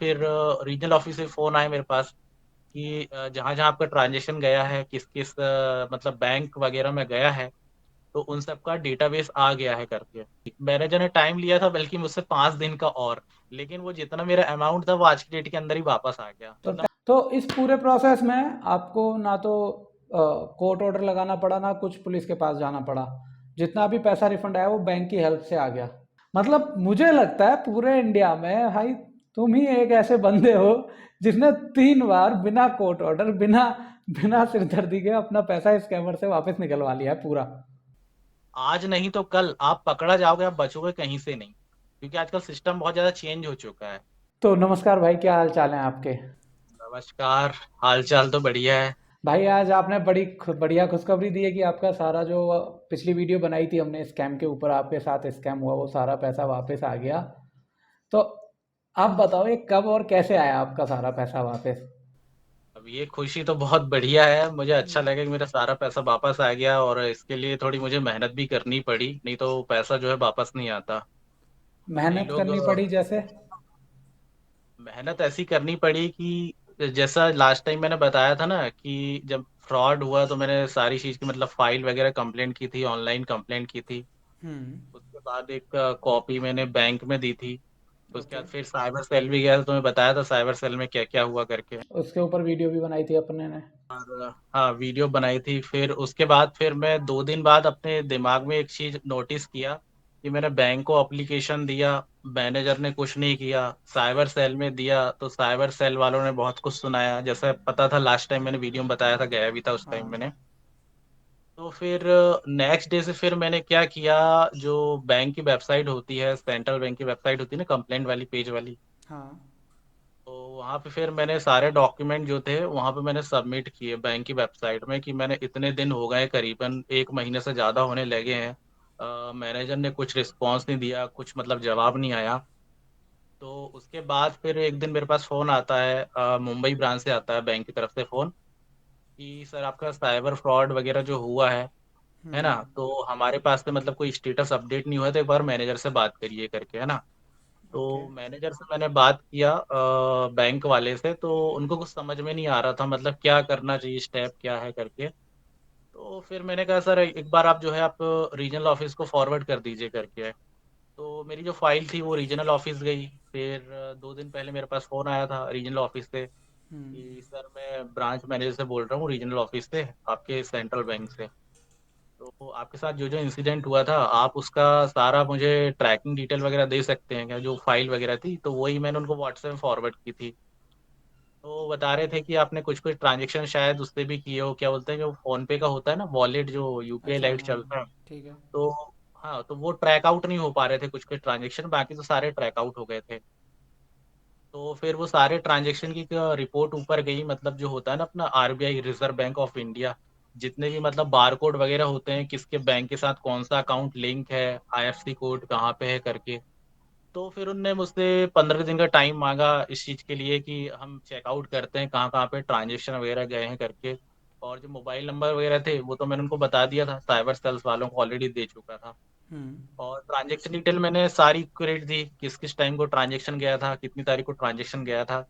फिर regional office से phone आए मेरे पास कि जहाँ-जहाँ आपका ट्रांज़ैक्शन गया है, किस-किस मतलब बैंक वग़ैरह में गया है, तो उन सब का डेटाबेस आ गया है करके। मैनेजर ने टाइम लिया था बल्कि मुझसे 5 दिन का और, लेकिन वो जितना मेरा अमाउंट था वो आज की डेट के अंदर ही वापस आ गया। मतलब तो इस पूरे प्रोसेस में आपको ना तो कोर्ट ऑर्डर लगाना पड़ा, ना कुछ पुलिस के पास जाना पड़ा। जितना भी पैसा रिफंड आया वो बैंक की हेल्प से आ गया। मतलब मुझे लगता है पूरे इंडिया में भाई तुम ही एक ऐसे बंदे हो जिसने 3 बार बिना कोर्ट ऑर्डर, बिना बिना सिरदर्दी के अपना पैसा स्कैमर से वापस निकलवा लिया है पूरा। आज नहीं तो कल आप पकड़ा जाओगे, आप बचोगे कहीं से नहीं, क्योंकि आजकल सिस्टम बहुत ज़्यादा चेंज हो चुका है। तो नमस्कार भाई, क्या हाल चाल है आपके? नमस्कार, हाल-चाल तो बढ़िया है। भाई आज आपने बड़ी बढ़िया खुशखबरी दी है कि आपका सारा जो पिछली वीडियो बनाई थी हमने स्कैम के ऊपर, आपके साथ स्कैम हुआ, वो सारा पैसा वापस आ गया। तो आप बताओ ये कब और कैसे आया आपका सारा पैसा वापस? अब ये खुशी तो बहुत बढ़िया है, मुझे अच्छा लगा कि मेरा सारा पैसा वापस आ गया और इसके लिए थोड़ी मुझे मेहनत भी करनी पड़ी, नहीं तो पैसा जो है वापस नहीं आता। कई मेहनत लोग करनी पड़ी जैसे? मेहनत ऐसी करनी पड़ी कि जैसा लास्ट टाइम मैंने बताया था ना कि जब फ्रॉड हुआ तो मैंने सारी चीज़ की मतलब फाइल वगैरह कंप्लेंट की थी, ऑनलाइन कंप्लेंट की थी। हम्म। उसके बाद एक कॉपी मैंने बैंक में दी थी। उसके ओके। बाद फिर साइबर सेल भी गया था, तो मैं बताया था साइबर सेल में क्या-क्या हुआ करके। उसके ऊपर वीडियो भी बनाई थी अपने ने। और हाँ, वीडियो बनाई थी। फिर उसके बाद फिर मैं 2 दिन बाद अपने दिमाग में एक चीज़ नोटिस किया कि मैंने बैंक को एप्लीकेशन दिया, मैनेजर ने कुछ नहीं किया। साइबर सेल में दिया, तो साइबर सेल वालों ने बहुत कुछ सुनाया। जैसे पता था लास्ट टाइम मैंने वीडियो में बताया था, गया भी था उस टाइम मैंने। हाँ। तो फिर नेक्स्ट डे से फिर मैंने क्या किया, जो बैंक की वेबसाइट होती है, सेंट्रल बैंक की वेबसाइट होती है ना कंप्लेंट वाली, पेज वाली, हाँ। तो वहाँ पे फिर मैंने सारे डॉक्यूमेंट जो थे वहाँ पे मैंने सबमिट किए बैंक की वेबसाइट में कि मैंने इतने दिन हो गए, करीबन 1 महीने से ज़्यादा होने लगे हैं। मैनेजर ने कुछ रिस्पॉन्स नहीं दिया, कुछ मतलब जवाब नहीं आया। तो उसके बाद फिर एक दिन मेरे पास फ़ोन आता है, मुंबई ब्रांच से आता है बैंक की तरफ से फ़ोन कि सर आपका साइबर फ्रॉड वगैरह जो हुआ है ना? हम्म। तो हमारे पास में मतलब कोई स्टेटस अपडेट नहीं हुआ है, तो एक बार मैनेजर से बात करिए करके, है ना? ओके। तो मैनेजर से मैंने बात किया बैंक वाले से, तो उनको कुछ समझ में नहीं आ रहा था मतलब क्या करना चाहिए, स्टेप क्या है करके। तो फिर मैंने कहा सर एक बार आप जो है आप रीजनल ऑफिस को फॉरवर्ड कर दीजिए करके। तो मेरी जो फाइल थी वो रीजनल ऑफिस गई। फिर 2 दिन पहले मेरे पास फ़ोन आया था रीजनल ऑफिस से हम्म। कि सर मैं ब्रांच मैनेजर से बोल रहा हूँ रीजनल ऑफिस से, आपके सेंट्रल बैंक से। तो आपके साथ जो-जो इंसिडेंट हुआ था, आप उसका सारा मुझे ट्रैकिंग डिटेल वगैरह दे सकते हैं क्या? जो फाइल वगैरह थी, तो वही मैंने उनको व्हाट्सएप में फॉरवर्ड की थी। तो बता रहे थे कि आपने कुछ-कुछ ट्रांज़ैक्शन शायद उससे भी किए हो, क्या बोलते हैं जो फ़ोन पे का होता है ना वॉलेट जो यूपीआई अच्छा, लाइट हाँ। चलता है, ठीक है। तो हाँ, तो वो ट्रैक आउट नहीं हो पा रहे थे कुछ-कुछ ट्रांज़ैक्शन, बाकी तो सारे ट्रैक आउट हो गए थे। तो फिर वो सारे ट्रांज़ैक्शन की रिपोर्ट ऊपर गई, मतलब जो होता है ना अपना RBI, reserve bank of India, जितने भी मतलब बारकोड वगैरह होते हैं, किसके बैंक के साथ कौन-सा अकाउंट लिंक है, आईएफएससी कोड कहाँ पे है करके। तो फिर उनने मुझसे 15 दिन का टाइम माँगा इस चीज़ के लिए कि हम चेकआउट करते हैं कहाँ-कहाँ पे ट्रांज़ैक्शन वगैरह गए हैं करके। और जो मोबाइल नंबर वगैरह थे, वो तो मैंने उनको बता दिया था, साइबर सेल्स वालों को ऑलरेडी दे चुका था। हम्म। और ट्रांज़ैक्शन डिटेल मैंने सारी एक्यूरेट दी, किस-किस टाइम को ट्रांज़ैक्शन गया था, कितनी तारीख को ट्रांज़ैक्शन गया था।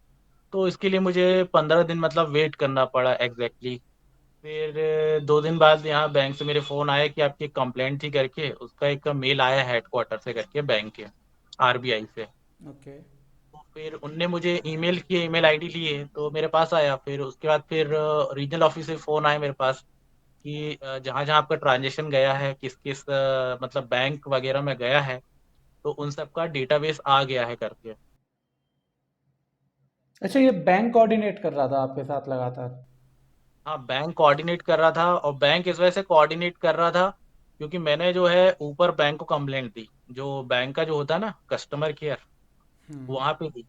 तो इसके लिए मुझे 15 दिन मतलब वेट करना पड़ा एग्ज़ैक्टली। फिर 2 दिन बाद यहाँ बैंक से मेरे फ़ोन आया कि आपकी एक कंप्लेंट थी करके, उसका एक मेल आया हेडक्वार्टर से करके बैंक के, आरबीआई से। ओके। तो फिर उनने मुझे ईमेल किए, ईमेल आईडी लिए, तो मेरे पास आया। फिर उसके बाद फिर रीजनल ऑफ़िस से फ़ोन आए मेरे पास कि जहाँ-जहाँ आपका ट्रांज़ैक्शन गया है, किस-किस मतलब बैंक वग़ैरह में गया है, तो उन सब का डेटाबेस आ गया है करके। अच्छा, ये बैंक कोऑर्डिनेट कर रहा था आपके साथ लगातार? हाँ, बैंक कोऑर्डिनेट कर रहा था और बैंक इस वजह से कोऑर्डिनेट कर रहा था क्योंकि मैंने जो है ऊपर बैंक को कंप्लेंट दी। जो बैंक का जो होता है ना कस्टमर केयर, हम्म। वहाँ पे दी।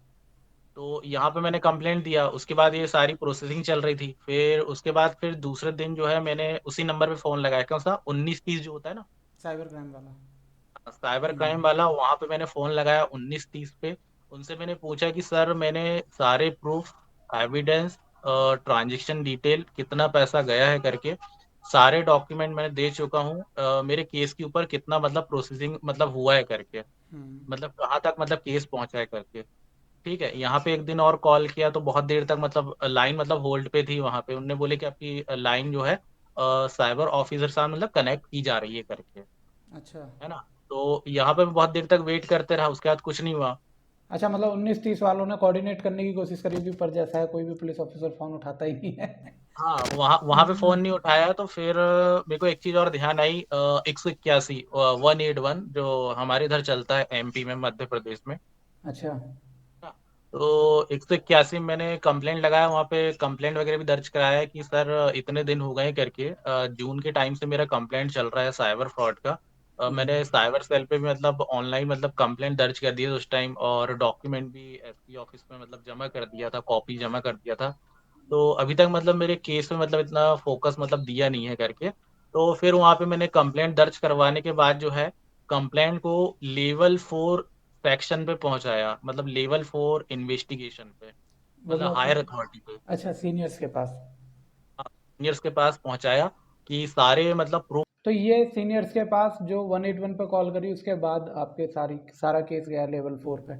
तो यहाँ पे मैंने कंप्लेंट दिया, उसके बाद ये सारी प्रोसेसिंग चल रही थी। फिर उसके बाद फिर दूसरे दिन जो है मैंने उसी नंबर पे फ़ोन लगाया, कौन-सा 1930 जो होता है ना, साइबर क्राइम वाला। साइबर क्राइम हम्म। वाला, वहाँ पे मैंने फ़ोन लगाया 1930 पे। उनसे मैंने पूछा कि सर मैंने सारे प्रूफ़, एविडेंस, ट्रांज़ैक्शन डिटेल, कितना पैसा गया है करके सारे डॉक्यूमेंट मैंने दे चुका हूँ। मेरे केस के ऊपर कितना मतलब प्रोसेसिंग मतलब हुआ है करके, हम्म। मतलब कहाँ तक मतलब केस पहुँचा है करके। ठीक है, यहाँ पे एक दिन और कॉल किया तो बहुत देर तक मतलब लाइन मतलब होल्ड पे थी वहां पे। उनने बोले कि आपकी लाइन जो है साइबर ऑफिसर साहब मतलब कनेक्ट की जा रही है करके, अच्छा। है ना। तो यहाँ पे मैं बहुत देर तक वेट करते रहा, उसके बाद कुछ नहीं हुआ। अच्छा, मतलब 19-30 वालों ने कोऑर्डिनेट करने की कोशिश करी होगी, पर जैसा है कोई भी पुलिस ऑफिसर फ़ोन उठाता ही नहीं है। हाँ, वहाँ वहाँ पे फोन नहीं उठाया तो फिर मेरे को एक चीज और ध्यान आई, 181 181 जो हमारे इधर चलता है एमपी में, मध्य प्रदेश में। अच्छा। तो 181 मैंने कंप्लेंट लगाया, वहाँ पे कंप्लेंट वगैरह भी दर्ज कराया कि सर इतने दिन हो गए करके, जून के टाइम से मेरा कंप्लेंट चल रहा है साइबर फ्रॉड का। मैंने साइबर सेल पे भी मतलब ऑनलाइन मतलब कंप्लेंट दर्ज कर दी थी उस टाइम, और डॉक्यूमेंट भी एसपी ऑफिस में मतलब जमा कर दिया था, कॉपी जमा कर दिया था। तो अभी तक मतलब मेरे केस में मतलब इतना फोकस मतलब दिया नहीं है करके। तो फिर वहां पे मैंने कंप्लेंट दर्ज करवाने के बाद जो है कंप्लेंट को लेवल 4 सेक्शन पे पहुंचाया, मतलब लेवल 4 इन्वेस्टिगेशन पे, मतलब हायर मतलब अथॉरिटी पे, अच्छा, सीनियर्स के पास। सीनियर्स के पास पहुंचाया कि सारे मतलब प्रूफ। तो ये सीनियर्स के पास जो 181 पे कॉल करी, उसके बाद आपके सारा केस गया लेवल 4 पे?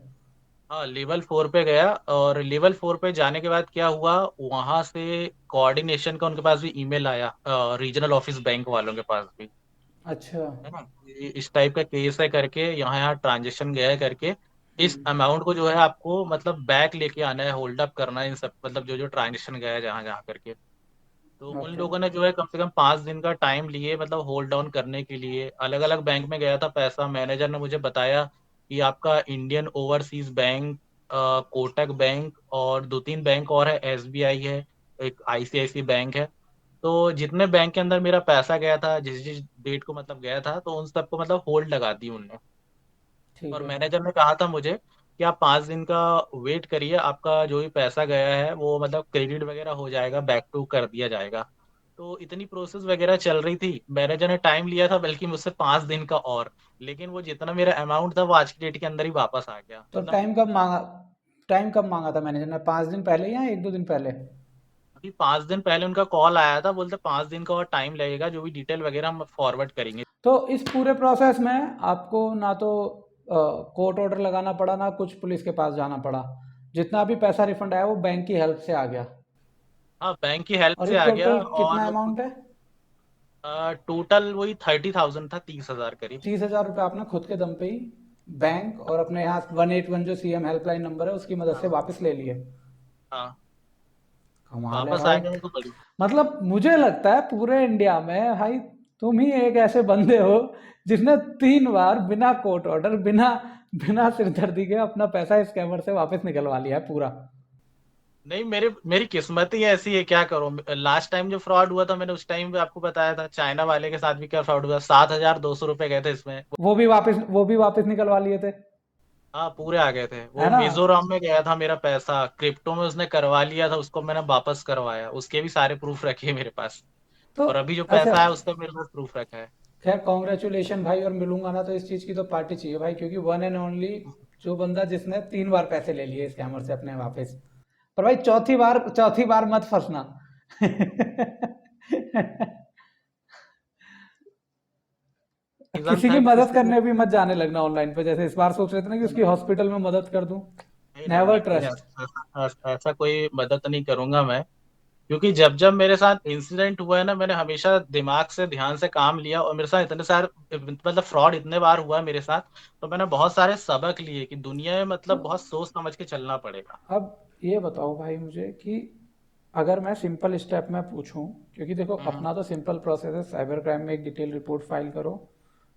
हाँ, लेवल 4 पे गया, और लेवल 4 पे जाने के बाद क्या हुआ, वहां से कोऑर्डिनेशन का उनके पास भी ईमेल आया, रीजनल ऑफिस बैंक वालों के पास भी, अच्छा। है ना, कि इस टाइप का केस है करके, यहाँ यहाँ ट्रांजेक्शन गया है करके, इस अमाउंट को जो है आपको मतलब बैक लेके आना है, होल्ड अप करना है इन सब, मतलब जो जो ट्रांजेक्शन गया है जहाँ जहाँ करके। तो उन ओके। लोगों ने जो है कम से कम 5 दिन का टाइम लिए, मतलब होल्ड डाउन करने के लिए। अलग अलग बैंक में गया था पैसा, मैनेजर ने मुझे बताया कि आपका Indian overseas bank, Kotak bank, और 2-3 बैंक और है, एसबीआई है, एक आईसीआईसी बैंक है। तो जितने बैंक के अंदर मेरा पैसा गया था, जिस जिस डेट को मतलब गया था, तो उन सबको मतलब होल्ड लगा दी उनने। ठीक और है। मैनेजर ने कहा था मुझे कि आप 5 दिन का वेट करिए, आपका जो भी पैसा गया है वो मतलब क्रेडिट वगैरह हो जाएगा, बैक टू कर दिया जाएगा। तो इतनी प्रोसेस वगैरह चल रही थी, मैनेजर ने टाइम लिया था बल्कि मुझसे 5 दिन का और, लेकिन वो जितना मेरा अमाउंट था वो आज की डेट के अंदर ही वापस आ गया तो मतलब। टाइम कब मांगा था मैनेजर ने? 5 दिन पहले या 1-2 दिन पहले? अभी 5 दिन पहले उनका कॉल आया था, बोलते 5 दिन का और टाइम लगेगा, जो भी डिटेल वगैरह हम फॉरवर्ड करेंगे। तो इस पूरे प्रोसेस में आपको ना तो कोर्ट ऑर्डर लगाना पड़ा, ना कुछ पुलिस के पास जाना पड़ा। जितना भी पैसा रिफंड आया वो बैंक की हेल्प से आ गया। हाँ, बैंक की हेल्प और से ये आ गया। टोटल कितना और अमाउंट है? टोटल वही 30,000 था, 30,000 करीब। 30,000 रुपये आपने खुद के दम पे ही बैंक और अपने यहाँ 181 जो सीएम हेल्पलाइन नंबर है उसकी मदद से हाँ वापस ले लिए? हाँ, कमाल है वापस आ भाई। गया वो तो बड़ी। मतलब मुझे लगता है पूरे इंडिया में भाई तुम ही एक ऐसे बंदे हो जिसने 3 बार बिना कोर्ट ऑर्डर, बिना बिना सिरदर्दी के अपना पैसा स्कैमर से वापस निकलवा लिया है पूरा। नहीं, मेरी किस्मत ही ऐसी है, क्या करूं। लास्ट टाइम जो फ्रॉड हुआ था, मैंने उस टाइम पे आपको बताया था, चाइना वाले के साथ भी क्या फ्रॉड हुआ, 7,200 रुपये गए थे इसमें। वो भी वापस निकलवा लिए थे, हाँ, पूरे आ गए थे। है वो ना? मिजोरम में गया था मेरा पैसा, क्रिप्टो में उसने करवा लिया था, उसको मैंने वापस करवाया, उसके भी सारे प्रूफ रखे हैं मेरे पास। तो और अभी जो अच्छा, पैसा है उसका मेरे पास प्रूफ रखा है। खैर कॉन्ग्रेचुलेशन भाई, और मिलूंगा ना तो इस चीज़ की तो पार्टी चाहिए भाई, क्योंकि वन एंड ओनली जो बंदा जिसने 3 बार पैसे ले लिए स्कैमर से अपने वापस। पर भाई चौथी बार मत फंसना। रीजन किसी था की कि मदद किसी को। करने भी मत जाने लगना ऑनलाइन पे, जैसे इस बार सोच रहे थे ना कि उसकी नहीं हॉस्पिटल में मदद कर दूं। नहीं नहीं नेवर नहीं नहीं, ट्रस्ट। ऐसा कोई मदद नहीं करूंगा मैं। क्योंकि जब जब मेरे साथ इंसिडेंट हुआ है ना, मैंने हमेशा दिमाग से ध्यान से काम लिया, और मेरे साथ इतने सारे मतलब फ्रॉड इतने बार हुआ है मेरे साथ, तो मैंने बहुत सारे सबक लिए कि दुनिया में तो मतलब बहुत सोच समझ के चलना पड़ेगा। अब ये बताओ भाई मुझे कि अगर मैं सिंपल स्टेप में पूछूं, क्योंकि देखो हम्म अपना तो सिंपल प्रोसेस है, साइबर क्राइम में एक डिटेल रिपोर्ट फाइल करो,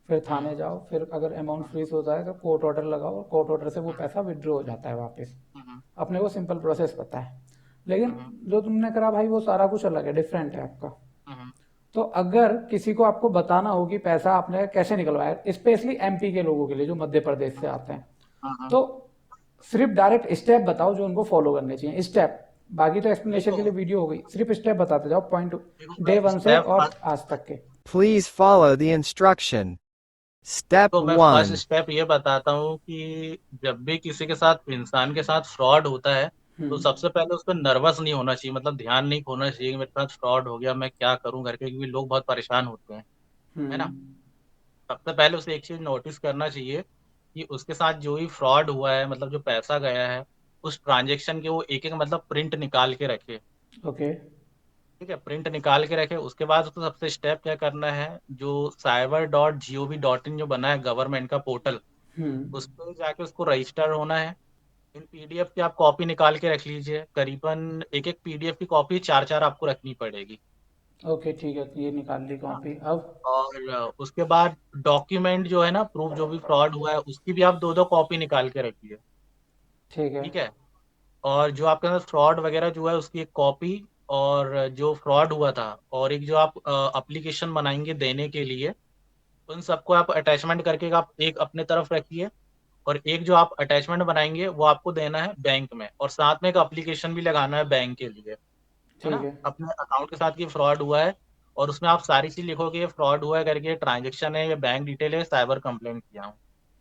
फिर हम्म थाने जाओ, फिर अगर अमाउंट हम्म फ्रीज होता है तो कोर्ट ऑर्डर लगाओ, और कोर्ट ऑर्डर से वो हम्म पैसा विड्रॉ हो जाता है वापस। हम्म अपने को सिंपल प्रोसेस पता है। लेकिन हम्म जो तुमने करा भाई वो सारा कुछ अलग है, डिफरेंट है आपका। हम्म तो अगर किसी को आपको बताना हो कि पैसा आपने कैसे निकलवाया, स्पेशली एमपी के लोगों के लिए जो मध्य प्रदेश से आते हैं, हम्म। तो सिर्फ डायरेक्ट स्टेप बताओ जो उनको फॉलो करने चाहिए, स्टेप। बाकी तो एक्सप्लेनेशन के देखो लिए वीडियो हो गई, सिर्फ स्टेप बताते जाओ, पॉइंट देखो डे मैं वन से स्टेप और आज तक के। Please follow the instruction. Step देखो मैं फर्स्ट 1. स्टेप ये बताता हूँ कि जब भी किसी के साथ, इंसान के साथ फ्रॉड होता है, तो हम्म। सबसे पहले उसको नर्वस नहीं होना चाहिए, मतलब ध्यान नहीं खोना चाहिए कि मेरे साथ फ्रॉड हो गया, मैं क्या करूं करके, क्योंकि लोग बहुत परेशान होते हैं, है ना। हम्म। सबसे पहले उसे एक चीज नोटिस करना चाहिए कि उसके साथ जो भी फ्रॉड हुआ है, मतलब जो पैसा गया है, उस ट्रांजेक्शन के वो एक एक मतलब प्रिंट निकाल के रखे। ओके। ठीक है, प्रिंट निकाल के रखे। उसके बाद उसको सबसे स्टेप क्या करना है, जो cyber.gov.in जो बना है गवर्नमेंट का पोर्टल, हम्म। उस पर जाके उसको रजिस्टर होना है। इन पीडीएफ की आप कॉपी निकाल के रख लीजिए, करीबन एक एक पीडीएफ की कॉपी चार चार आपको रखनी पड़ेगी। ओके ठीक है, ये निकाल ली हाँ। कॉपी। अब? और उसके बाद डॉक्यूमेंट जो है ना, प्रूफ जो भी फ्रॉड हुआ है उसकी भी आप दो दो कॉपी निकाल के रखिए। ठीक है। ठीक है। और जो आपके अंदर फ्रॉड वगैरह जो है उसकी एक कॉपी, और जो फ्रॉड हुआ था, और एक जो आप एप्लीकेशन बनाएंगे देने के लिए, उन सबको आप अटैचमेंट करके आप एक अपने तरफ रखिए। और एक जो आप अटैचमेंट बनाएंगे वो आपको देना है बैंक में, और साथ में एक एप्लीकेशन भी लगाना है बैंक के लिए, है ठीक ना, है। अपने अकाउंट के साथ ये फ्रॉड हुआ है। और उसमें आप सारी चीज लिखोगे, ये फ्रॉड हुआ है करके, ट्रांजेक्शन है, ये बैंक डिटेल है, साइबर कंप्लेंट किया हूँ।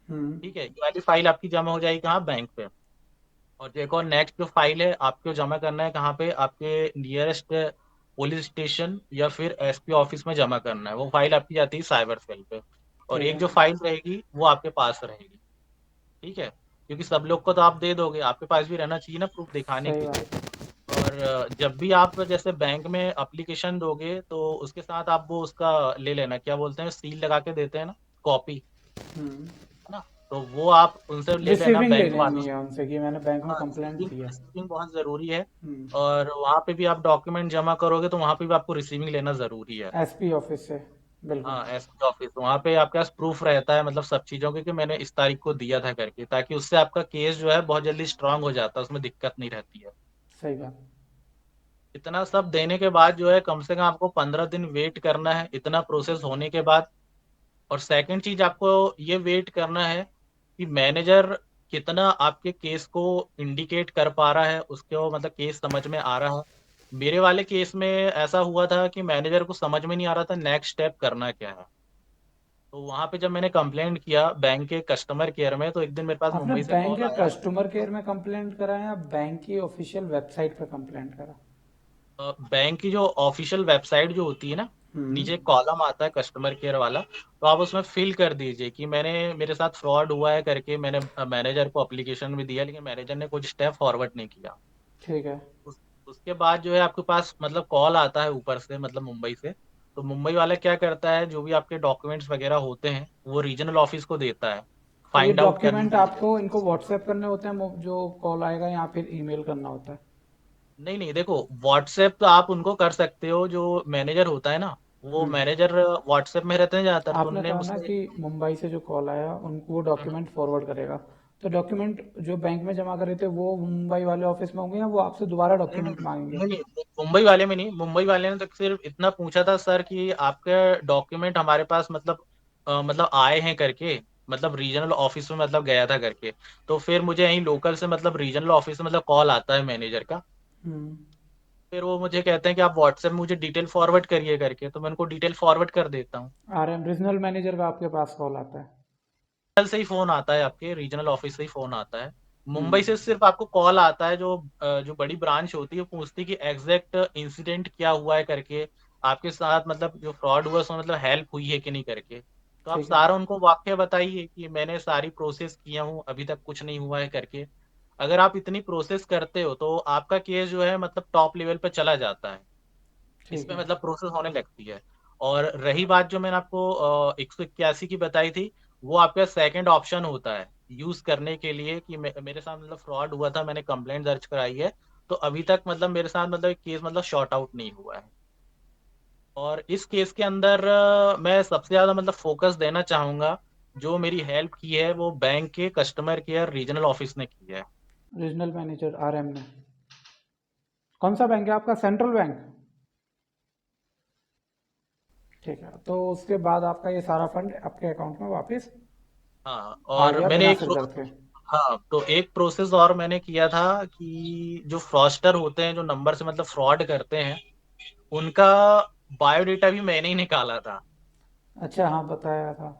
हम्म। ठीक है, ये वाली फाइल आपकी जमा हो जाएगी कहाँ, बैंक पे। और जो एक और नेक्स्ट जो फाइल है आपको जमा करना है कहाँ पे, आपके नियरेस्ट पुलिस स्टेशन या फिर एसपी ऑफिस में जमा करना है। वो फाइल आपकी जाती है साइबर सेल पे। और ठीक एक है। जो फाइल रहेगी वो आपके पास रहेगी। ठीक है, क्योंकि सब लोग को तो आप दे दोगे, आपके पास भी रहना चाहिए ना प्रूफ दिखाने सही के लिए। बात। और जब भी आप जैसे बैंक में अप्लीकेशन दोगे तो उसके साथ आप वो उसका ले लेना, क्या बोलते हैं, सील लगा के देते हैं ना, कॉपी, हम्म। है ना। तो वो आप उनसे ले लेना रिसीविंग ले बैंक वालों लेनी से। है उनसे कि मैंने बैंक में हाँ, कंप्लेंट रिसीविंग दी है। रिसीविंग बहुत जरूरी है। हम्म। और वहाँ पे भी आप डॉक्यूमेंट जमा करोगे तो वहाँ पे भी आपको रिसीविंग लेना जरूरी है। एसपी ऑफिस से। बिल्कुल। हाँ, एसपी ऑफिस, वहाँ पे आपके पास प्रूफ रहता है मतलब सब चीज़ों के, कि मैंने इस तारीख को दिया था करके, ताकि उससे आपका केस जो है बहुत जल्दी स्ट्रांग हो जाता है, उसमें दिक्कत नहीं रहती है। सही बात। इतना सब देने के बाद जो है कम से कम आपको 15 दिन वेट करना है, इतना प्रोसेस होने के बाद। और सेकंड चीज आपको ये वेट करना है कि मैनेजर कितना आपके केस को इंडिकेट कर पा रहा है, उसके वो मतलब केस समझ में आ रहा है। मेरे वाले केस में ऐसा हुआ था कि मैनेजर को समझ में नहीं आ रहा था नेक्स्ट स्टेप करना क्या है। तो वहां पे जब मैंने कंप्लेंट किया बैंक के कस्टमर केयर में, तो एक दिन मेरे पास आपने मुंबई से बैंक कॉल के आया। कस्टमर केयर में कंप्लेंट करा या बैंक की ऑफिशियल वेबसाइट पे कंप्लेंट करा? बैंक की जो ऑफिशियल वेबसाइट जो होती है ना, हम्म। नीचे एक कॉलम आता है कस्टमर केयर वाला, तो आप उसमें फिल कर दीजिए कि मेरे साथ फ्रॉड हुआ है करके। मैंने मैनेजर को एप्लीकेशन भी दिया, लेकिन मैनेजर ने कुछ स्टेप फॉरवर्ड नहीं किया। ठीक है। उसके बाद जो है आपके पास मतलब कॉल आता है ऊपर से, मतलब मुंबई से। तो मुंबई वाला क्या करता है, जो भी आपके डॉक्यूमेंट्स वगैरह होते हैं वो रीजनल ऑफिस को देता है तो ये फाइंड आउट करने डॉक्यूमेंट के लिए। आपको इनको व्हाट्सएप करने होते हैं जो कॉल आएगा, या फिर ईमेल करना होता है? नहीं नहीं, देखो, व्हाट्सएप तो आप उनको कर सकते हो, जो मैनेजर होता है ना, वो हम्म। मैनेजर व्हाट्सएप में रहते हैं ज्यादातर, तो आपने उनने कहा ना मुझसे। कि मुंबई से जो कॉल आया उनको वो हम्म, डॉक्यूमेंट फॉरवर्ड करेगा। तो डॉक्यूमेंट जो बैंक में जमा करे थे वो मुंबई वाले ऑफिस में होंगे, या वो आपसे दोबारा नहीं नहीं डॉक्यूमेंट मांगेंगे? नहीं नहीं, मुंबई वाले में नहीं। मुंबई वाले ने तो सिर्फ इतना पूछा था सर कि आपके डॉक्यूमेंट हमारे पास मतलब मतलब आए हैं करके, मतलब रीजनल ऑफिस में मतलब गया था करके। तो फिर मुझे यहीं लोकल से मतलब रीजनल ऑफिस से मतलब कॉल आता है मैनेजर का। हम्म। फिर वो मुझे कहते हैं कि आप व्हाट्सएप में मुझे डिटेल फॉरवर्ड करिए करके, तो मैं उनको डिटेल फॉरवर्ड कर देता हूँ। आरएम रीजनल मैनेजर का आपके पास कॉल आता है? कल से ही फोन आता है, आपके रीजनल ऑफिस से ही फोन आता है। मुंबई हम्म। से सिर्फ आपको कॉल आता है, जो बड़ी ब्रांच होती है वो पूछती है कि एग्जैक्ट इंसिडेंट क्या हुआ है करके, आपके साथ मतलब जो फ्रॉड हुआ उसमें मतलब हेल्प हुई है कि नहीं करके। तो आप ठीक है। सारा उनको वाक्य बताइए कि मैंने सारी प्रोसेस किया हूँ, अभी तक कुछ नहीं हुआ है करके। अगर आप इतनी प्रोसेस करते हो तो आपका केस जो है मतलब टॉप लेवल पे चला जाता है, इस ठीक पे है। मतलब प्रोसेस होने लगती है। और रही बात जो मैंने आपको 181 की बताई थी, वो आपका सेकंड ऑप्शन होता है यूज करने के लिए, कि मेरे साथ मतलब फ्रॉड हुआ था, मैंने कंप्लेंट दर्ज कराई है, तो अभी तक मतलब मेरे साथ मतलब केस मतलब शॉर्ट आउट नहीं हुआ है। और इस केस के अंदर मैं सबसे ज्यादा मतलब फोकस देना चाहूंगा, जो मेरी हेल्प की है वो बैंक के कस्टमर केयर रीजनल ऑफिस ने की है। रीजनल मैनेजर आरएम ने। कौन सा बैंक है आपका, सेंट्रल बैंक? ठीक है, तो उसके बाद आपका ये सारा फंड आपके अकाउंट में वापस हाँ, आ और गया मैंने बिना एक सिर दर्द के? हाँ, तो एक प्रोसेस और मैंने किया था कि जो फ्रॉस्टर होते हैं, जो नंबर से मतलब फ्रॉड करते हैं, उनका बायोडेटा भी मैंने ही निकाला था। अच्छा, हाँ बताया था।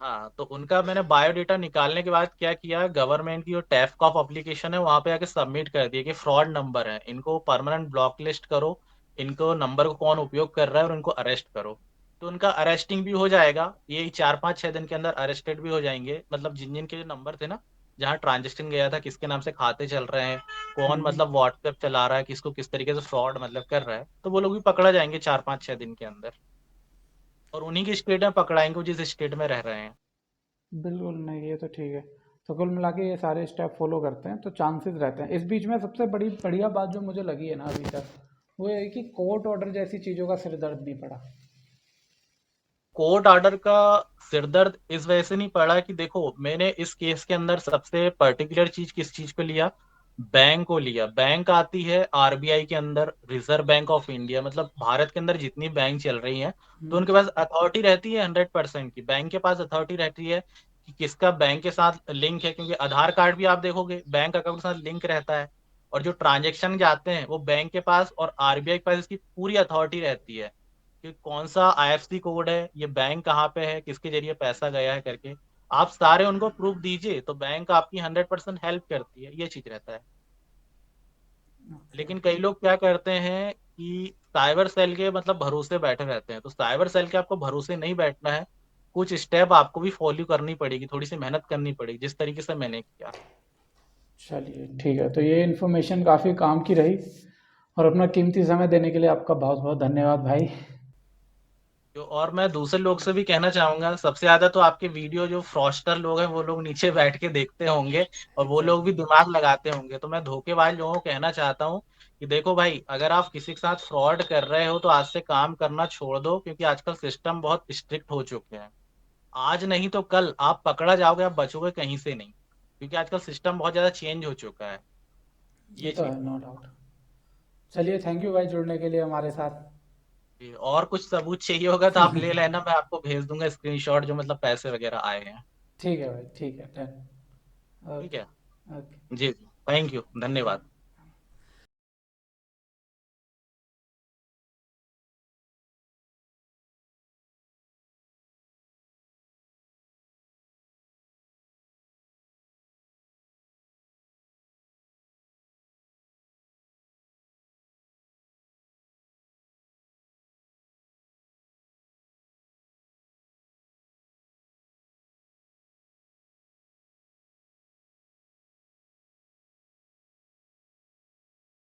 हाँ, तो उनका मैंने बायोडेटा निकालने के बाद क्या किया, गवर्नमेंट की जो टैफ कॉप एप्लीकेशन है वहां पे आके सबमिट कर दिया कि फ्रॉड नंबर है, इनको परमानेंट ब्लॉक लिस्ट करो, इनको नंबर को कौन उपयोग कर रहा है और इनको अरेस्ट करो। तो उनका अरेस्टिंग भी हो जाएगा, ये 4 5 6 दिन के अंदर अरेस्टेड भी हो जाएंगे, मतलब जिन जिन के जो नंबर थे ना, जहाँ ट्रांजेक्शन गया था, किसके नाम से खाते चल रहे हैं, कौन हम्म। मतलब व्हाट्सएप चला रहा है, किसको किस तरीके से फ्रॉड मतलब कर रहा है, तो वो लोग भी पकड़ा जाएंगे 4 5 6 दिन के अंदर। और उन्हीं की स्टेट में पकड़ाएंगे वो जिस स्टेट में रह रहे हैं। बिल्कुल नहीं, ये तो ठीक है। तो कुल मिला के ये सारे स्टेप फॉलो करते हैं तो चांसेस रहते हैं। इस बीच में सबसे बड़ी बढ़िया बात जो मुझे लगी है ना अभी तक, वो ये है कि कोर्ट ऑर्डर जैसी चीज़ों का सिर दर्द नहीं पड़ा। कोर्ट ऑर्डर का सिरदर्द इस वजह से नहीं पड़ा कि देखो, मैंने इस केस के अंदर सबसे पर्टिकुलर चीज किस चीज को लिया, बैंक को लिया। बैंक आती है आरबीआई के अंदर, रिजर्व बैंक ऑफ इंडिया, मतलब भारत के अंदर जितनी बैंक चल रही हैं, तो हम्म। उनके पास अथॉरिटी रहती है 100% की। बैंक के पास अथॉरिटी रहती है कि किसका बैंक के साथ लिंक है, क्योंकि आधार कार्ड भी आप देखोगे बैंक अकाउंट के साथ लिंक रहता है। और जो ट्रांजेक्शन जाते हैं वो बैंक के पास और आरबीआई के पास इसकी पूरी अथॉरिटी रहती है कि कौन सा आईएफएससी कोड है, ये बैंक कहाँ पे है, किसके जरिए पैसा गया है करके। आप सारे उनको प्रूफ दीजिए तो बैंक आपकी 100% हेल्प करती है, ये चीज रहता है। ओके। लेकिन कई लोग क्या करते हैं कि साइबर सेल के मतलब भरोसे बैठे रहते हैं, तो साइबर सेल के आपको भरोसे नहीं बैठना है। कुछ स्टेप आपको भी फॉलो करनी पड़ेगी, थोड़ी सी मेहनत करनी पड़ेगी, जिस तरीके से मैंने किया। चलिए ठीक है, तो ये इन्फॉर्मेशन काफ़ी काम की रही, और अपना कीमती समय देने के लिए आपका बहुत बहुत धन्यवाद भाई। और मैं दूसरे लोग से भी कहना चाहूंगा, सबसे ज्यादा तो आपके वीडियो जो फ्रॉस्टर लोग हैं वो लोग नीचे बैठ के देखते होंगे, और वो अच्छा। लोग भी दिमाग लगाते होंगे। तो मैं धोखेबाज लोगों को कहना चाहता हूँ कि देखो भाई, अगर आप किसी के साथ फ्रॉड कर रहे हो तो आज से काम करना छोड़ दो, क्योंकि आजकल सिस्टम बहुत स्ट्रिक्ट हो चुके हैं। आज नहीं तो कल आप पकड़ा जाओगे, आप बचोगे कहीं से नहीं, क्योंकि आजकल सिस्टम बहुत ज्यादा चेंज हो चुका है। ये ये तो चीज है, है। No doubt. चलिए, थैंक यू भाई जुड़ने के लिए हमारे साथ। जी, और कुछ सबूत चाहिए होगा तो आप ले लेना, मैं आपको भेज दूंगा स्क्रीनशॉट जो मतलब पैसे वगैरह आए हैं। ठीक है भाई, ठीक है, डन। ठीक ओके। है। ओके। जी जी, थैंक यू, धन्यवाद।